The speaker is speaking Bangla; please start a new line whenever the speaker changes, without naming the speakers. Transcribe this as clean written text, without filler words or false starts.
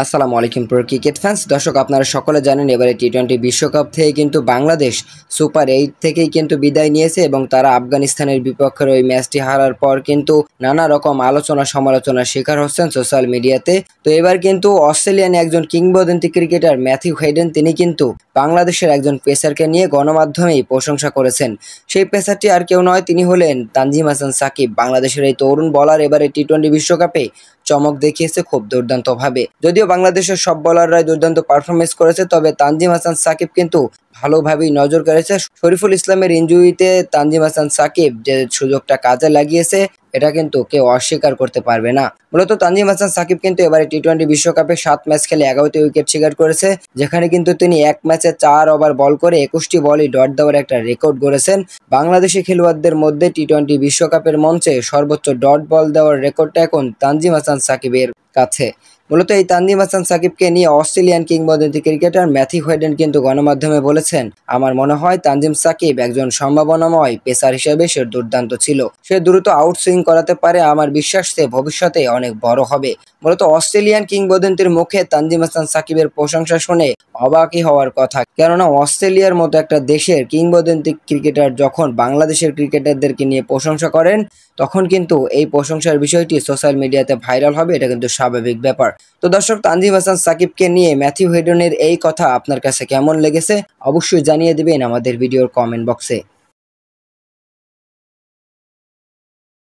আসসালামু আলাইকুম প্রিয় ক্রিকেট ফ্যান্স। দর্শক, আপনারা সকলে জানেন এবারে টি-20 বিশ্বকাপ থেকে কিন্তু বাংলাদেশ সুপার 8 থেকেই কিন্তু বিদায় নিয়েছে এবং তারা আফগানিস্তানের বিপক্ষের ওই ম্যাচটি হারার পর কিন্তু নানা রকম আলোচনা সমালোচনার শিকার হচ্ছেন সোশ্যাল মিডিয়াতে। তো এবার কিন্তু অস্ট্রেলিয়ান একজন কিংবদন্তি ক্রিকেটার ম্যাথিউ হেডেন তিনি কিন্তু বাংলাদেশের একজন পেসারকে নিয়ে গণমাধ্যমেই প্রশংসা করেছেন। সেই পেসারটি আর কেউ নয়, তিনি হলেন তানজিম হাসান সাকিব। বাংলাদেশের এই তরুণ বলার এবারে টি-20 বিশ্বকাপে চমক দেখিয়েছে খুব দুর্দান্তভাবে। যদিও বাংলাদেশের সব বোলাররাই দুর্দান্ত পারফরমেন্স করেছে, তবে তানজিম হাসান সাকিব কিন্তু ভালোভাবেই নজর কেড়েছে। শরীফুল ইসলামের ইনজুরিতে তানজিম হাসান সাকিব যে সুযোগটা কাজে লাগিয়েছে এটা কিন্তু কেউ অস্বীকার করতে পারবে না। মূলত তানজিম হাসান সাকিব কিন্তু এবারে টি-20 বিশ্বকাপে 7 ম্যাচ খেলে 11টি উইকেট শিকার করেছে, যেখানে কিন্তু তিনি এক ম্যাচে 4 ওভার বল করে 21টি বলই ডট দেওয়ার একটা রেকর্ড গড়েছেন। বাংলাদেশি খেলোয়াড়দের মধ্যে টি-20 বিশ্বকাপের মঞ্চে সর্বোচ্চ ডট বল দেওয়ার রেকর্ডটা এখন তানজিম হাসান সাকিবের কাছে। মূলত এই তানজিম হাসান সাকিবকে নিয়ে অস্ট্রেলিয়ান কিংবদন্তি ক্রিকেটার ম্যাথিউ হেডেন কিন্তু গণমাধ্যমে বলেছেন, আমার মনে হয় তানজিম সাকিব একজন সম্ভাবনাময় পেসার হিসেবে সে দুর্দান্ত ছিল। সে দ্রুত আউটসুইং করাতে পারে, আমার বিশ্বাস সে ভবিষ্যতে অনেক বড় হবে। মূলত অস্ট্রেলিয়ান কিংবদন্তির মুখে তানজিম হাসান সাকিবের প্রশংসা শুনে অবাকই হওয়ার কথা, কেননা অস্ট্রেলিয়ার মতো একটা দেশের কিংবদন্তি ক্রিকেটার যখন বাংলাদেশের ক্রিকেটারদেরকে নিয়ে প্রশংসা করেন তখন কিন্তু এই প্রশংসার বিষয়টি সোশ্যাল মিডিয়াতে ভাইরাল হবে, এটা কিন্তু স্বাভাবিক ব্যাপার। তো দর্শক, তানজিম হাসান সাকিবকে নিয়ে ম্যাথিউ হেডেনের এই কথা আপনার কাছে কেমন লেগেছে অবশ্যই জানিয়ে দিবেন আমাদের ভিডিওর কমেন্ট বক্সে।